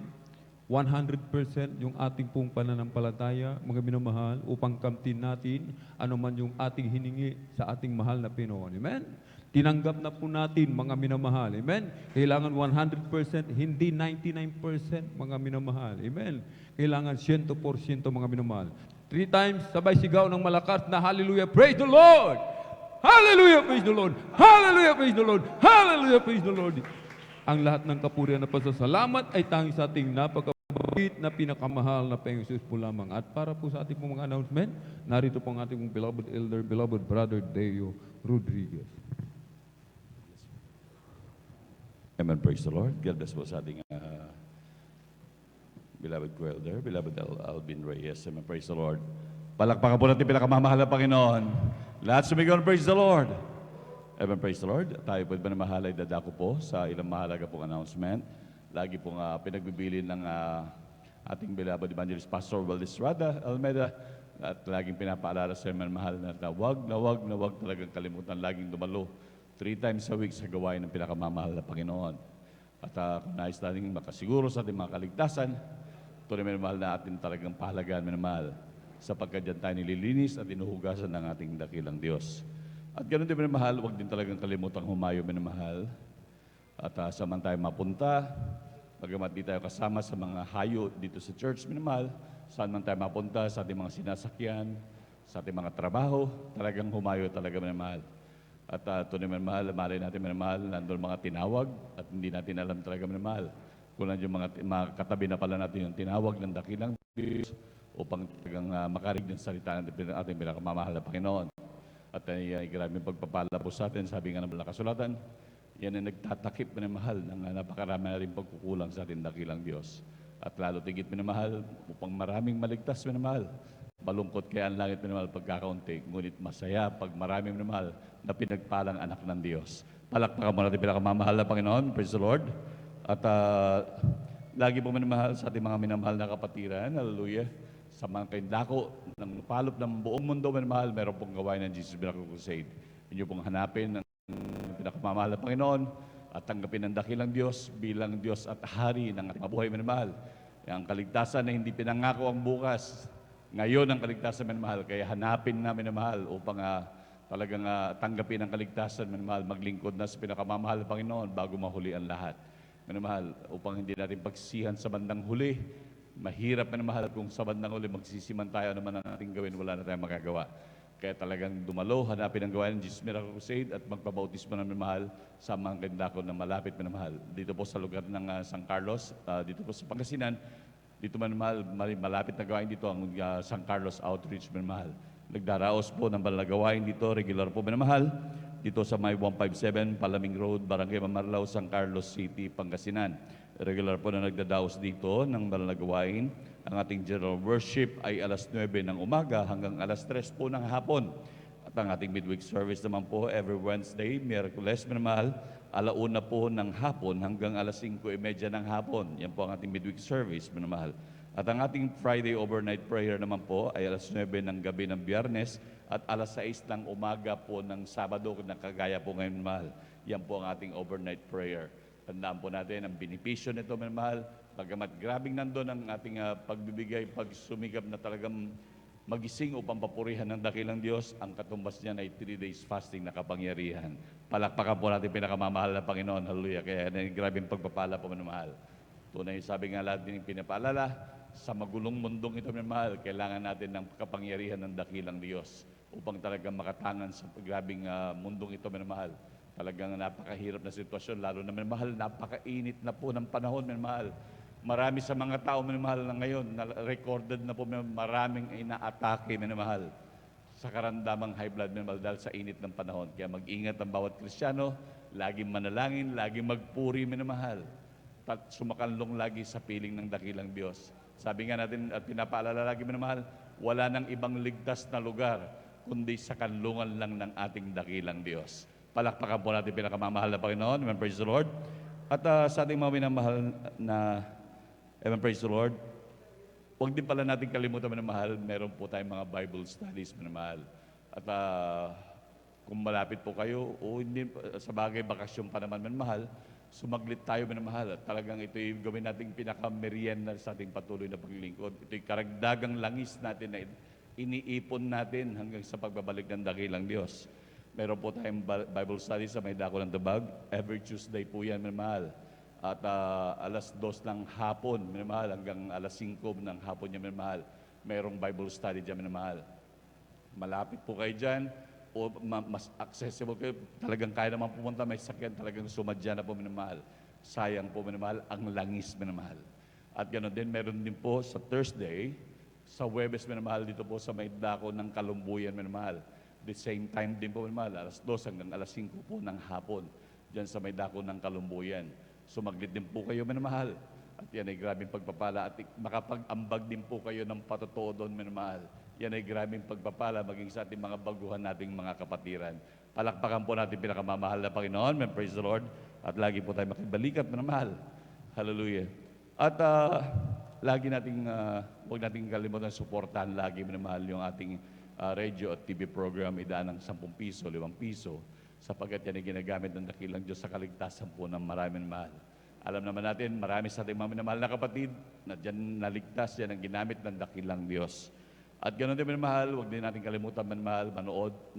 S6: 100% yung ating pong pananampalataya, mga minamahal, upang kamtin natin anuman yung ating hiningi sa ating mahal na Panginoon. Amen? Tinanggap na po natin, mga minamahal. Amen? Kailangan 100%, hindi 99%, mga minamahal. Amen? Kailangan 100%, mga minamahal. 3 times, sabay sigaw ng malakas na hallelujah, praise the Lord! Hallelujah, praise the Lord! Hallelujah, praise the Lord! Hallelujah, praise the Lord! Ang lahat ng kapurihan na pasasalamat ay tanging sa ating napakabait na pinakamahal na Panginoon Jesus po lamang. At para po sa ating mga announcement, narito po ang ating beloved elder, beloved brother Deo Rodriguez.
S4: Amen, praise the Lord. God bless po sa ating beloved co-elder, beloved Alvin Reyes. Amen, praise the Lord. Palakpakan po natin pinakamamahal na Panginoon. Lahat sumigaw, praise the Lord. Amen, praise the Lord. Tayo po ba na mahal ay dadako po sa ilang mahalaga pong announcement. Lagi pong pinagbibili ng ating beloved evangelist Pastor Valdestrada Almeida at laging pinapaalala sa mga mahal na wag talagang kalimutan, laging dumalo 3 times a week sa gawain ng pinakamamahal na Panginoon. At kung nais natin makasiguro sa ating mga kaligtasan, ito na mahal na atin talagang pahalagaan, minamahal, sapagkat dyan tayo nililinis at inuhugasan ng ating dakilang Diyos. At ganoon din, minamahal, huwag din talagang kalimutang humayo, minamahal. At saan tayo mapunta, bagamat di tayo kasama sa mga hayo dito sa church, minamahal, saan man tayo mapunta, sa ating mga sinasakyan, sa ating mga trabaho, talagang humayo talaga, minamahal. At ito na minamahal, malay natin, minamahal, nandun mga tinawag at hindi natin alam talaga, minamahal. Kung nandiyo mga katabi na pala natin yung tinawag ng dakilang Diyos upang talagang makarinig ng salita ng ating pinakamamahal na Panginoon. At grabe pagpapala po sa atin, sabi nga ng kasulatan, yan ay nagtatakip, minamahal, ng napakarami na rin pagkukulang sa ating dakilang Diyos. At lalo tigit, minamahal, upang maraming maligtas, minamahal. Malungkot kaya ang langit, minamahal, pagkakaunti, ngunit masaya pag maraming, minamahal, na pinagpalang anak ng Diyos. Palakpakan mo natin pinakamamahal na Panginoon, praise the Lord. At Lagi po minamahal sa ating mga minamahal na kapatiran. Hallelujah. Sa mga kaindako ng palop ng buong mundo, minamahal, meron pong gawain ng Jesus Miracle Crusade. Inyo pong hanapin ang pinakamamahal na Panginoon at tanggapin ang dakilang Diyos bilang Diyos at Hari ng ating mabuhay, minamahal. Ang kaligtasan na hindi pinangako ang bukas, ngayon ang kaligtasan, minamahal. Kaya hanapin na, minamahal, upang talagang tanggapin ang kaligtasan, minamahal, maglingkod na sa pinakamamahal na Panginoon bago mahuli ang lahat. Minamahal, upang hindi natin pagsisihan sa bandang huli. Mahirap, minamahal, kung sa bandang huli magsisiman tayo naman ang ating gawin, wala na tayong magagawa. Kaya talagang dumalo, hanapin ang gawain ng Jesus Miracle Crusade at magpabautismo ng minamahal sa mga kandako na malapit, minamahal. Dito po sa lugar ng San Carlos, dito po sa Pangasinan, dito minamahal, malapit na gawain dito ang San Carlos Outreach, minamahal. Nagdaraos po ng banal na gawain dito, regular po, minamahal. Dito sa may 157 Palaming Road, Barangay Mamarlao, San Carlos City, Pangasinan. Regular po na nagdadaos dito ng banal na gawain. Ang ating general worship ay alas 9 ng umaga hanggang alas 3 po ng hapon. At ang ating midweek service naman po every Wednesday, Miyerkules, minamahal, alauna po ng hapon hanggang alas 5:30 ng hapon. Yan po ang ating midweek service, minamahal. At ang ating Friday overnight prayer naman po ay alas 9 ng gabi ng Biyernes at alas 6 ng umaga po ng Sabado na kagaya po ngayon, mahal. Yan po ang ating overnight prayer. Tandaan po natin ang benepisyo nito, mahal. Bagamat grabing nandun ang ating pagbibigay, pagsumikap na talagang magising upang papurihan ng dakilang Diyos, ang katumbas niyan ay 3 days fasting na kapangyarihan. Palakpakan po natin pinakamamahal na Panginoon. Hallelujah. Kaya grabing pagpapala po, mahal. Tunay, sabi nga lahat din pinapaalala, sa magulong mundong ito, mahal, kailangan natin ng kapangyarihan ng dakilang Diyos upang talagang makatangan sa grabing mundong ito, mahal. Talagang napakahirap na sitwasyon, lalo na, mahal, napakainit na po ng panahon, mahal. Marami sa mga tao, mahal, na ngayon, na recorded na po, maraming inaatake, mahal, sa karamdamang high blood, mahal, dahil sa init ng panahon. Kaya mag-ingat ang bawat Kristiyano, laging manalangin, laging magpuri, mahal. Sumakanlong lagi sa piling ng dakilang Diyos. Sabi nga natin at pinapaalala lagi, minamahal, wala nang ibang ligtas na lugar kundi sa kanlungan lang ng ating dakilang Diyos. Palakpakan po natin pinakamamahal na Panginoon. Amen, praise the Lord. At sa ating mga minamahal na, amen, praise the Lord, huwag din pala natin kalimutan, minamahal, meron po tayong mga Bible studies, minamahal. At kung malapit po kayo, o hindi, sa bagay bakasyon pa naman, minamahal, sumaglit tayo, minamahal. At talagang ito'y gawin nating pinakamerienda sa ating patuloy na paglilingkod. Ito'y karagdagang langis natin na iniipon natin hanggang sa pagbabalik ng dakilang Diyos. Meron po tayong Bible study sa may dako ng Dabag. Every Tuesday po yan, minamahal. At alas 2 ng hapon, minamahal, hanggang alas 5 ng hapon niya, minamahal. Merong Bible study dyan, minamahal. Malapit po kayo dyan, o mas accessible kayo, talagang kaya naman pumunta, may sakyan, talagang sumadya na po, minamahal. Sayang po, minamahal, ang langis, minamahal. At ganoon din, meron din po sa Thursday, sa Huwebes, minamahal, dito po sa may dako ng Kalumbuyan, minamahal. The same time din po, minamahal, alas 2 hanggang alas 5 po ng hapon, dyan sa may dako ng Kalumbuyan. Sumaglit din po kayo, minamahal. At yan ay grabing pagpapala at makapag-ambag din po kayo ng patotoo doon, minamahal. Yan ay grabing pagpapala maging sa ating mga baguhan nating mga kapatiran. Palakpakan po natin pinakamamahal na Panginoon. Amen, praise the Lord. At lagi po tayo makibalikat, minamahal. Hallelujah. At lagi nating, huwag nating kalimutan suportahan lagi, minamahal, yung ating radio at TV program, idaan ng 10 piso, 5 piso, sapagkat yan ay ginagamit ng dakilang Diyos sa kaligtasan po ng maraming mahal. Alam naman natin, marami sa ating mga minamahal na kapatid na dyan naligtas, yan ang ginamit ng dakilang Diyos. At ganoon din, minamahal, huwag din natin kalimutan, minamahal, manood ng